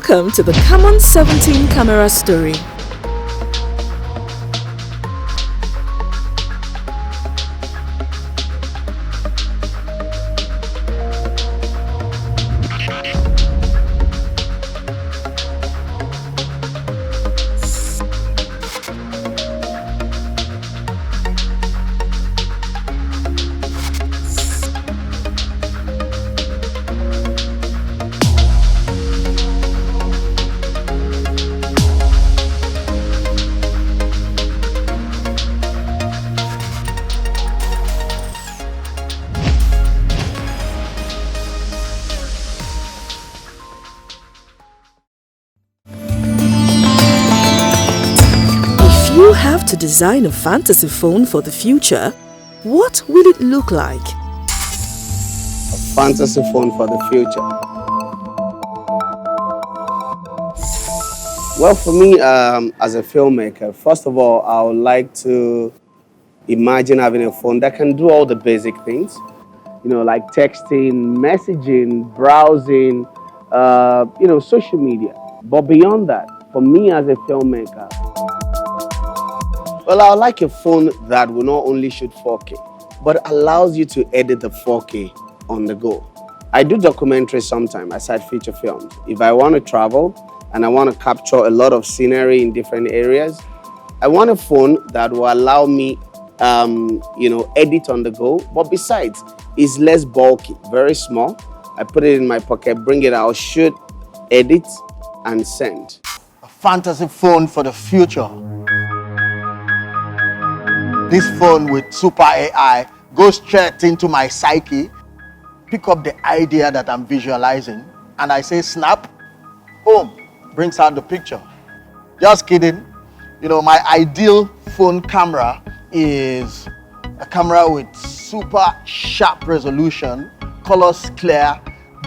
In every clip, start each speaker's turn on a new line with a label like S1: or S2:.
S1: Welcome to the Camon 17 camera story. If you have to design a fantasy phone for the future, what will it look like?
S2: A fantasy phone for the future. Well, for me, as a filmmaker, first of all, I would like to imagine having a phone that can do all the basic things, like texting, messaging, browsing, social media. But beyond that, for me as a filmmaker, well, I would like a phone that will not only shoot 4K, but allows you to edit the 4K on the go. I do documentaries sometimes, aside feature films. If I want to travel and I want to capture a lot of scenery in different areas, I want a phone that will allow me, edit on the go. But besides, it's less bulky, very small. I put it in my pocket, bring it out, shoot, edit, and send.
S3: A fantasy phone for the future. This phone with super AI goes straight into my psyche, pick up the idea that I'm visualizing, and I say snap, boom, brings out the picture. Just kidding. My ideal phone camera is a camera with super sharp resolution, colors clear,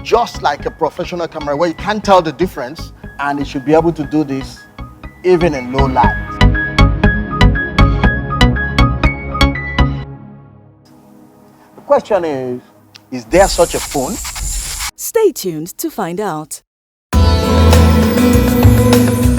S3: just like a professional camera where you can't tell the difference, and it should be able to do this even in low light. The question is there such a phone?
S1: Stay tuned to find out.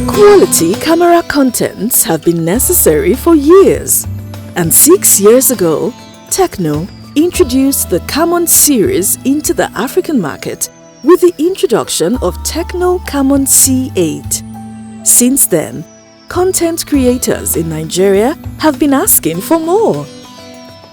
S1: Quality camera contents have been necessary for years. And 6 years ago, TECNO introduced the Camon series into the African market with the introduction of TECNO Camon C8. Since then, content creators in Nigeria have been asking for more.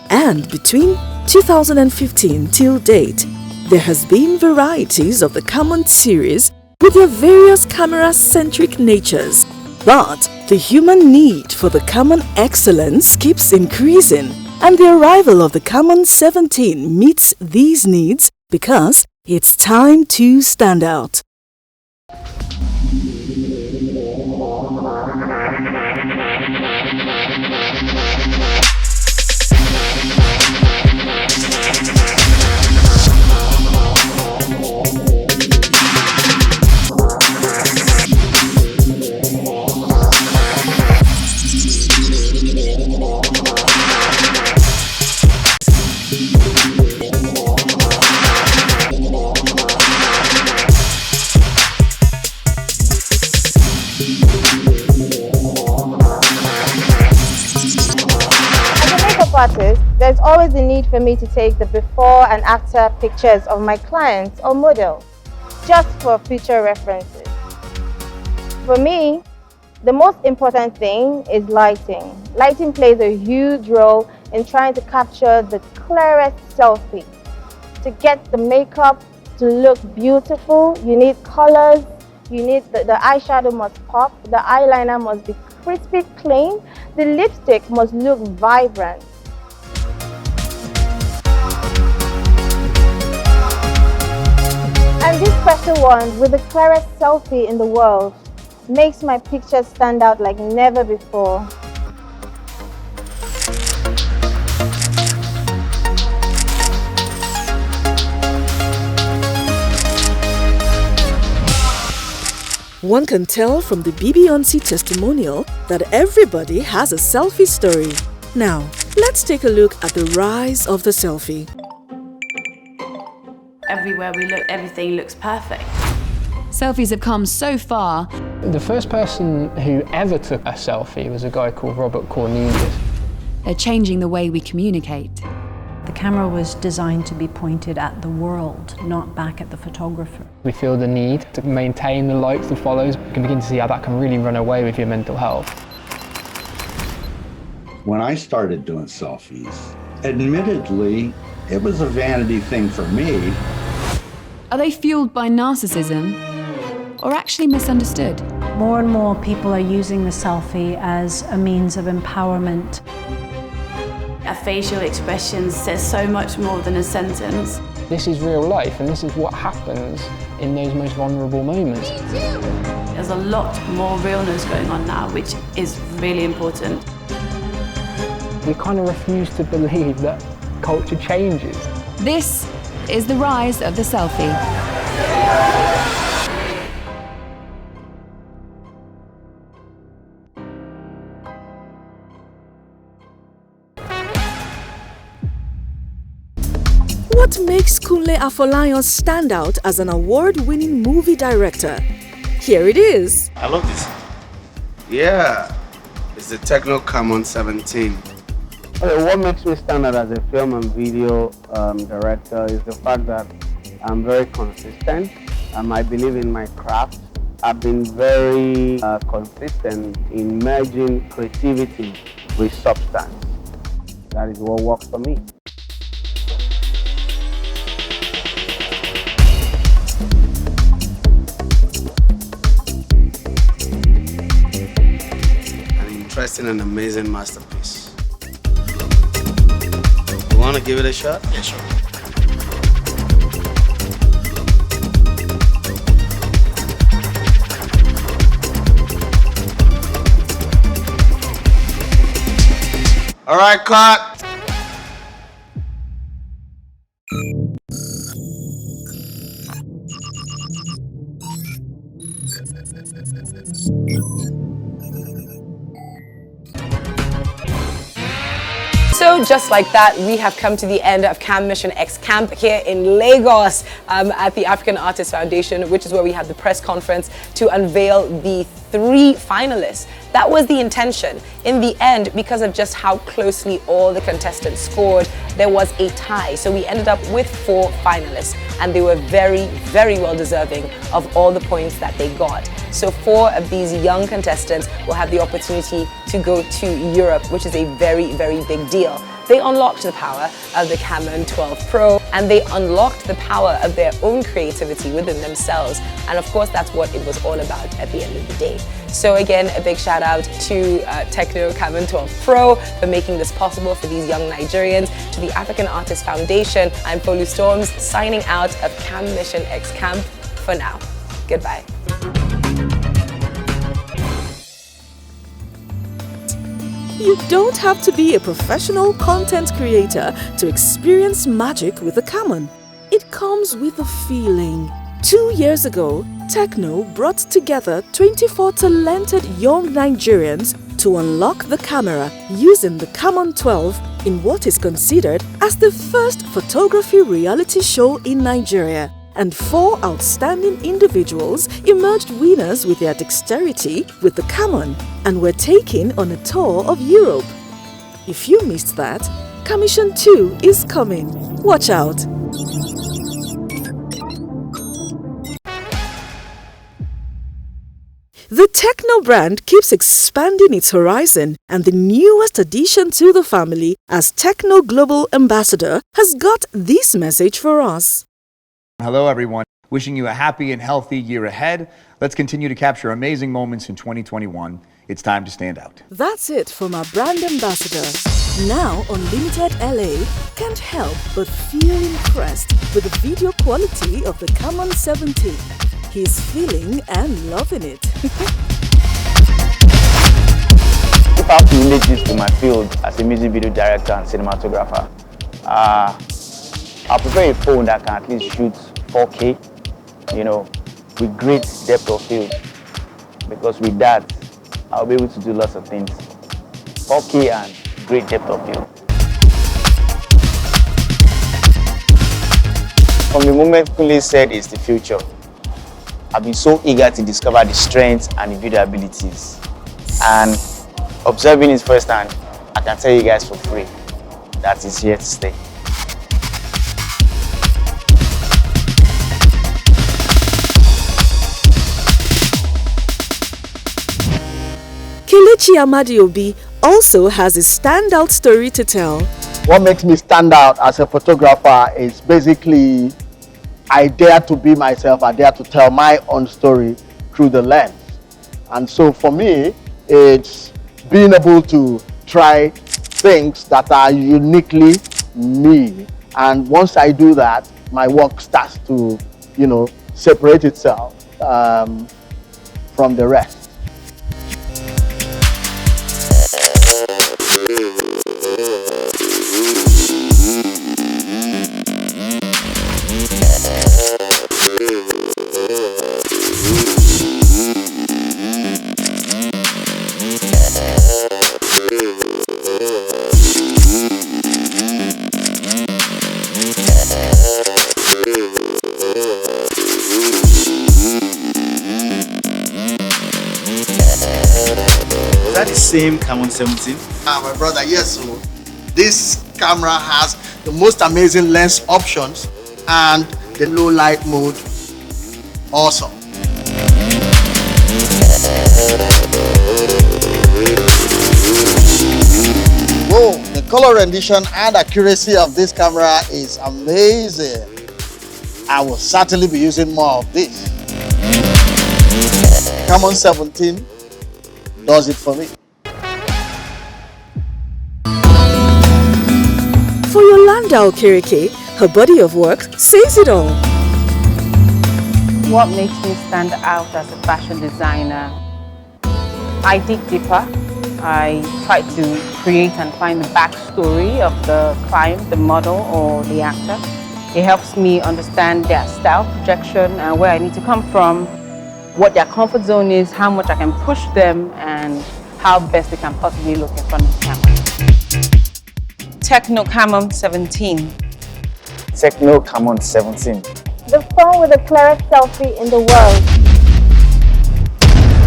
S1: And between 2015 till date, there has been varieties of the Camon series with their various camera-centric natures. But the human need for the Camon excellence keeps increasing, and the arrival of the Camon 17 meets these needs because it's time to stand out.
S4: Artist, there's always the need for me to take the before and after pictures of my clients or models, just for future references. For me, the most important thing is lighting. Lighting plays a huge role in trying to capture the clearest selfie. To get the makeup to look beautiful, you need colors, the eyeshadow must pop, the eyeliner must be crispy clean, the lipstick must look vibrant. And this special one with the clearest selfie in the world makes my pictures stand out like never before.
S1: One can tell from the Bibyonce testimonial that everybody has a selfie story. Now, let's take a look at the rise of the selfie.
S5: Everywhere we look, everything looks perfect. Selfies have come so far.
S6: The first person who ever took a selfie was a guy called Robert Cornelius.
S5: They're changing the way we communicate.
S7: The camera was designed to be pointed at the world, not back at the photographer.
S6: We feel the need to maintain the likes, the follows. You can begin to see how that can really run away with your mental health.
S8: When I started doing selfies, admittedly, it was a vanity thing for me.
S5: Are they fueled by narcissism or actually misunderstood?
S7: More and more people are using the selfie as a means of empowerment.
S9: A facial expression says so much more than a sentence.
S6: This is real life, and this is what happens in those most vulnerable moments.
S9: There's a lot more realness going on now, which is really important.
S6: We kind of refuse to believe that culture changes.
S5: This is the rise of the selfie.
S1: What makes Kunle Afolayan stand out as an award-winning movie director? Here it is.
S2: I love this. Yeah, it's the TECNO Camon 17. Okay, what makes me stand out as a film and video director is the fact that I'm very consistent. I believe in my craft. I've been very consistent in merging creativity with substance. That is what works for me. Interesting and amazing masterpiece. You want to give it a shot? Yeah, sure. All right, cut.
S10: So just like that, we have come to the end of Cam Mission X Camp here in Lagos at the African Artists Foundation, which is where we had the press conference to unveil the 3 finalists. That was the intention. In the end, because of just how closely all the contestants scored, there was a tie. So we ended up with 4 finalists, and they were very, very well deserving of all the points that they got. So 4 of these young contestants will have the opportunity to go to Europe, which is a very, very big deal. They unlocked the power of the Camon 12 Pro, and they unlocked the power of their own creativity within themselves. And of course, that's what it was all about at the end of the day. So again, a big shout out to TECNO Camon 12 Pro for making this possible for these young Nigerians, to the African Artists Foundation. I'm Folu Storms, signing out of Cam Mission X Camp for now. Goodbye.
S1: You don't have to be a professional content creator to experience magic with the Camon. It comes with a feeling. 2 years ago, TECNO brought together 24 talented young Nigerians to unlock the camera using the Camon 12 in what is considered as the first photography reality show in Nigeria. And 4 outstanding individuals emerged winners with their dexterity with the Camon and were taken on a tour of Europe. If you missed that, Commission 2 is coming. Watch out! The TECNO brand keeps expanding its horizon, and the newest addition to the family as TECNO Global Ambassador has got this message for us.
S11: Hello everyone, wishing you a happy and healthy year ahead. Let's continue to capture amazing moments in 2021. It's time to stand out.
S1: That's it from our brand ambassador. Now Unlimited LA can't help but feel impressed with the video quality of the Camon 17. He's feeling and loving it.
S12: If I have to relate this to my field as a music video director and cinematographer, I prefer a phone that can at least shoot 4K, with great depth of field. Because with that, I'll be able to do lots of things. 4K and great depth of field. From the moment Kunle said it's the future, I've been so eager to discover the strengths and the video abilities. And observing it firsthand, I can tell you guys for free that it's here to stay.
S1: Kelechi Amadi-Obi also has a standout story to tell.
S3: What makes me stand out as a photographer is basically I dare to be myself, I dare to tell my own story through the lens. And so for me, it's being able to try things that are uniquely me. And once I do that, my work starts to, separate itself from the rest.
S13: Same Camon 17.
S3: My brother, yes, so this camera has the most amazing lens options and the low light mode. Awesome. Whoa, the color rendition and accuracy of this camera is amazing. I will certainly be using more of this. Camon 17 does it for me.
S1: For Yolande Okereke, her body of work says it all.
S14: What makes me stand out as a fashion designer? I dig deeper. I try to create and find the backstory of the client, the model, or the actor. It helps me understand their style projection and where I need to come from, what their comfort zone is, how much I can push them, and how best they can possibly look in front of the camera. TECNO Camon 17.
S12: TECNO Camon 17.
S4: The phone with the clearest selfie in the world.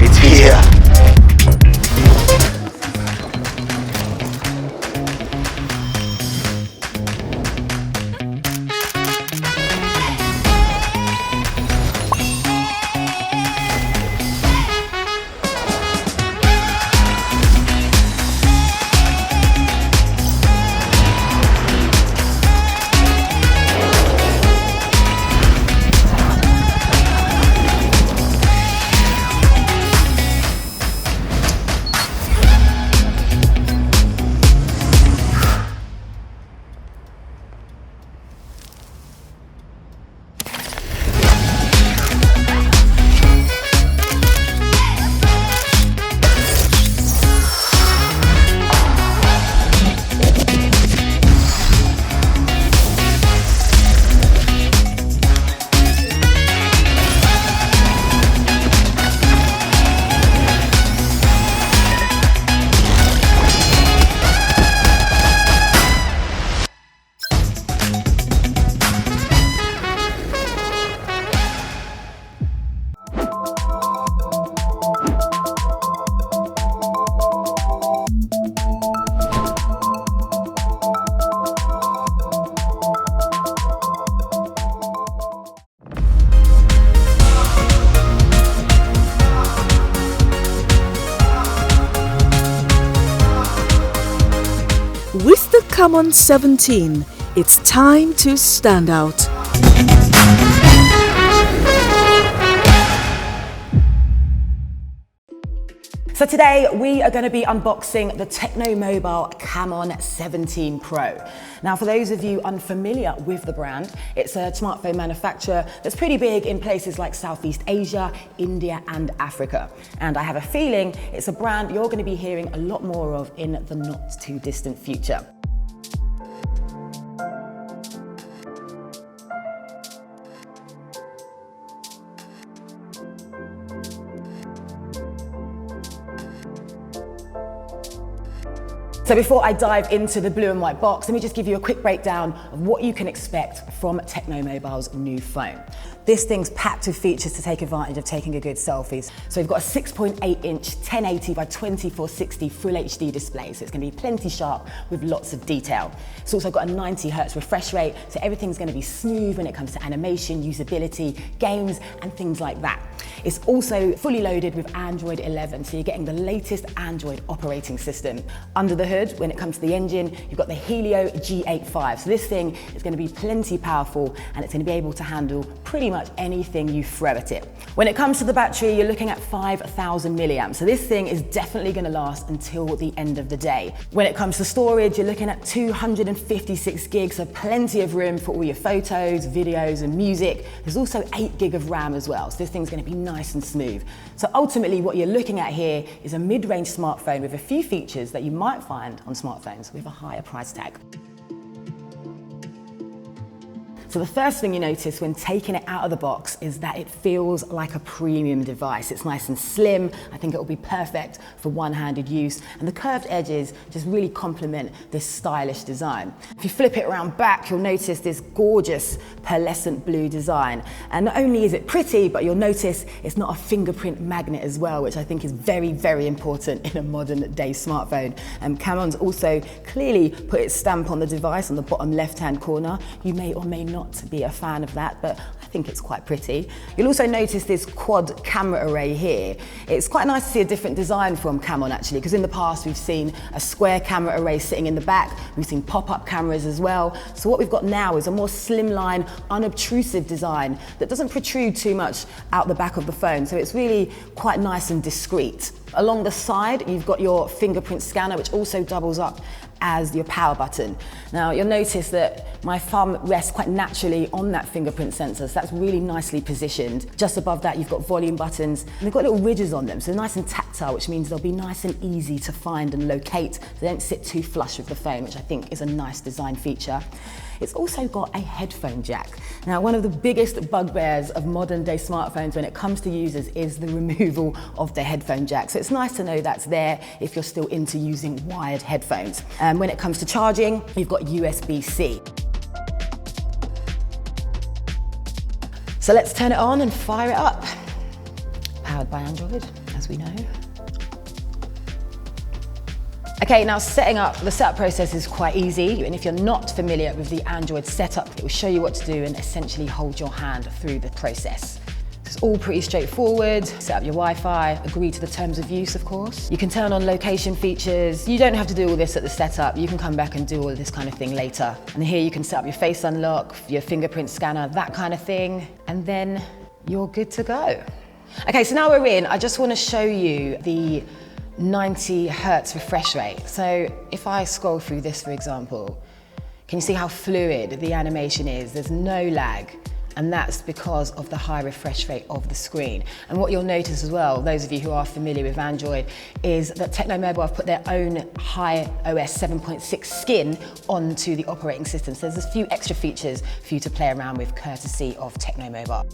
S12: It's here.
S1: With the Camon 17, it's time to stand out.
S10: So today we are going to be unboxing the TECNO Mobile Camon 17 Pro. Now for those of you unfamiliar with the brand, it's a smartphone manufacturer that's pretty big in places like Southeast Asia, India and Africa. And I have a feeling it's a brand you're going to be hearing a lot more of in the not too distant future. So before I dive into the blue and white box, let me just give you a quick breakdown of what you can expect from TECNO Mobile's new phone.
S13: This thing's packed with features to take advantage of taking a good selfie. So we've got a 6.8-inch 1080 by 2460 full HD display, so it's going to be plenty sharp with lots of detail. It's also got a 90 Hz refresh rate, so everything's going to be smooth when it comes to animation, usability, games, and things like that. It's also fully loaded with Android 11, so you're getting the latest Android operating system. Under the hood, when it comes to the engine, you've got the Helio G85. So this thing is going to be plenty powerful, and it's going to be able to handle pretty much anything you throw at it. When it comes to the battery, you're looking at 5,000 milliamps. So this thing is definitely going to last until the end of the day. When it comes to storage, you're looking at 256 gigs, so plenty of room for all your photos, videos, and music. There's also 8 gig of RAM as well, so this thing's going to be nice and smooth. So ultimately, what you're looking at here is a mid-range smartphone with a few features that you might find on smartphones with a higher price tag. So the first thing you notice when taking it out of the box is that it feels like a premium device. It's nice and slim. I think it will be perfect for one-handed use. And the curved edges just really complement this stylish design. If you flip it around back, you'll notice this gorgeous pearlescent blue design. And not only is it pretty, but you'll notice it's not a fingerprint magnet as well, which I think is very, very important in a modern day smartphone. Camon's also clearly put its stamp on the device on the bottom left-hand corner. You may or may not be a fan of that, but I think it's quite pretty. You'll also notice this quad camera array here. It's quite nice to see a different design from Camon actually, because in the past we've seen a square camera array sitting in the back, we've seen pop-up cameras as well. So what we've got now is a more slimline, unobtrusive design that doesn't protrude too much out the back of the phone, so it's really quite nice and discreet. Along the side, you've got your fingerprint scanner, which also doubles up as your power button. Now you'll notice that my thumb rests quite naturally on that fingerprint sensor, so that's really nicely positioned. Just above that you've got volume buttons, and they've got little ridges on them, so nice and tactile, which means they'll be nice and easy to find and locate. They don't sit too flush with the phone, which I think is a nice design feature. It's also got a headphone jack. Now, one of the biggest bugbears of modern day smartphones when it comes to users is the removal of the headphone jack. So it's nice to know that's there if you're still into using wired headphones. When it comes to charging, you've got USB-C. So let's turn it on and fire it up. Powered by Android, as we know. Okay, now the setup process is quite easy, and if you're not familiar with the Android setup, it will show you what to do and essentially hold your hand through the process. It's all pretty straightforward. Set up your Wi-Fi, agree to the terms of use, of course. You can turn on location features. You don't have to do all this at the setup. You can come back and do all this kind of thing later. And here you can set up your face unlock, your fingerprint scanner, that kind of thing, and then you're good to go. Okay, so now we're in. I just want to show you the 90 Hertz refresh rate. So if I scroll through this, for example, can you see how fluid the animation is? There's no lag, and that's because of the high refresh rate of the screen. And what you'll notice as well, those of you who are familiar with Android, is that TECNO Mobile have put their own high OS 7.6 skin onto the operating system. So there's a few extra features for you to play around with courtesy of TECNO Mobile.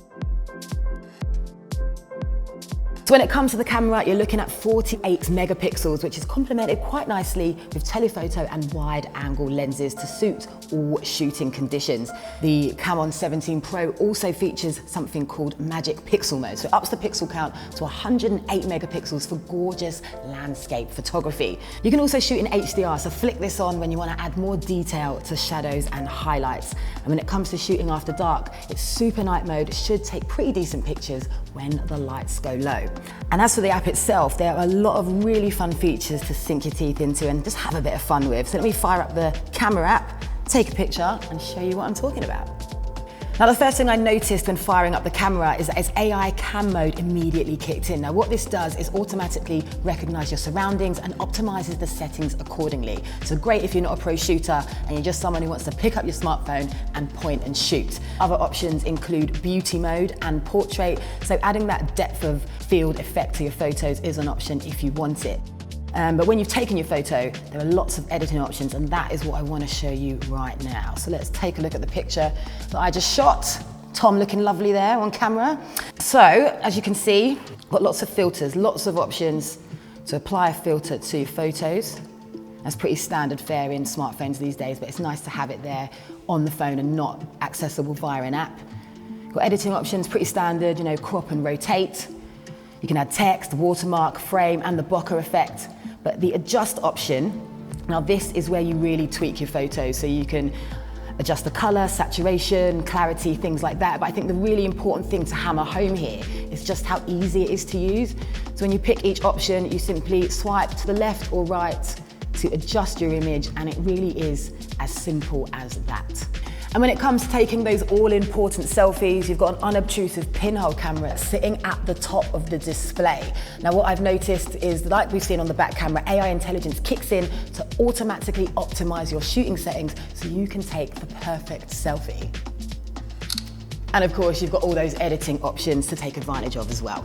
S13: So when it comes to the camera, you're looking at 48 megapixels, which is complemented quite nicely with telephoto and wide angle lenses to suit all shooting conditions. The Camon 17 Pro also features something called Magic Pixel Mode. So it ups the pixel count to 108 megapixels for gorgeous landscape photography. You can also shoot in HDR, so flick this on when you want to add more detail to shadows and highlights. And when it comes to shooting after dark, it's super night mode. It should take pretty decent pictures when the lights go low. And as for the app itself, there are a lot of really fun features to sink your teeth into and just have a bit of fun with. So let me fire up the camera app, take a picture, and show you what I'm talking about. Now, the first thing I noticed when firing up the camera is that its AI cam mode immediately kicked in. Now, what this does is automatically recognize your surroundings and optimizes the settings accordingly. So great if you're not a pro shooter and you're just someone who wants to pick up your smartphone and point and shoot. Other options include beauty mode and portrait. So adding that depth of field effect to your photos is an option if you want it. But when you've taken your photo, there are lots of editing options, and that is what I want to show you right now. So let's take a look at the picture that I just shot. Tom looking lovely there on camera. So, as you can see, got lots of filters, lots of options to apply a filter to photos. That's pretty standard fare in smartphones these days, but it's nice to have it there on the phone and not accessible via an app. Got editing options, pretty standard, crop and rotate. You can add text, watermark, frame, and the bokeh effect. But the adjust option, now this is where you really tweak your photos. So you can adjust the color, saturation, clarity, things like that. But I think the really important thing to hammer home here is just how easy it is to use. So when you pick each option, you simply swipe to the left or right to adjust your image, and it really is as simple as that. And when it comes to taking those all-important selfies, you've got an unobtrusive pinhole camera sitting at the top of the display. Now, what I've noticed is, like we've seen on the back camera, AI intelligence kicks in to automatically optimize your shooting settings so you can take the perfect selfie. And of course, you've got all those editing options to take advantage of as well.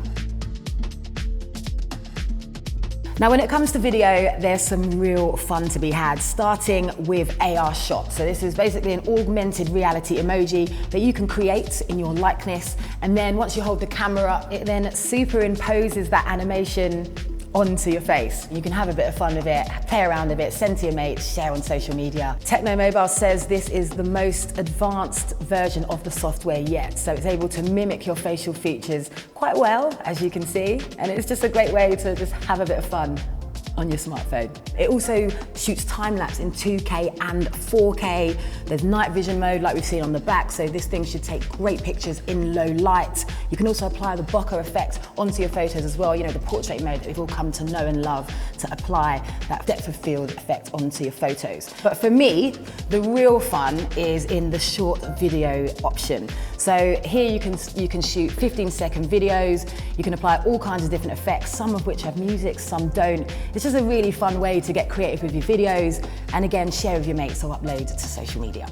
S13: Now, when it comes to video, there's some real fun to be had, starting with AR shots. So this is basically an augmented reality emoji that you can create in your likeness. And then once you hold the camera up, it then superimposes that animation onto your face. You can have a bit of fun with it, play around a bit, send to your mates, share on social media. TECNO Mobile says this is the most advanced version of the software yet. So it's able to mimic your facial features quite well, as you can see. And it's just a great way to just have a bit of fun on your smartphone. It also shoots time-lapse in 2K and 4K. There's night vision mode like we've seen on the back, so this thing should take great pictures in low light. You can also apply the bokeh effect onto your photos as well, the portrait mode that we've all come to know and love, to apply that depth of field effect onto your photos. But for me, the real fun is in the short video option. So here you can shoot 15-second videos, you can apply all kinds of different effects, some of which have music, some don't. It's just a really fun way to get creative with your videos, and again, share with your mates or upload to social media.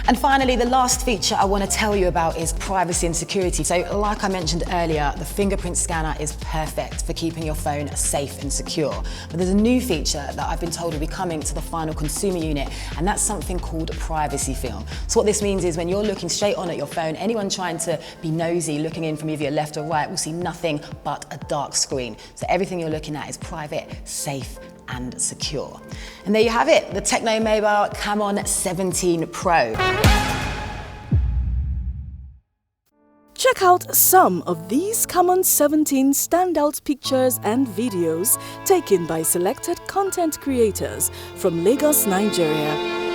S13: And finally, the last feature I want to tell you about is privacy and security. So like I mentioned earlier, the fingerprint scanner is perfect for keeping your phone safe and secure. But there's a new feature that I've been told will be coming to the final consumer unit, and that's something called privacy film. So what this means is when you're looking straight on at your phone, anyone trying to be nosy, looking in from either your left or right, will see nothing but a dark screen. So everything you're looking at is private, safe, and secure. And there you have it, the TECNO Mobile Camon 17 Pro.
S1: Check out some of these Camon 17 standout pictures and videos taken by selected content creators from Lagos, Nigeria.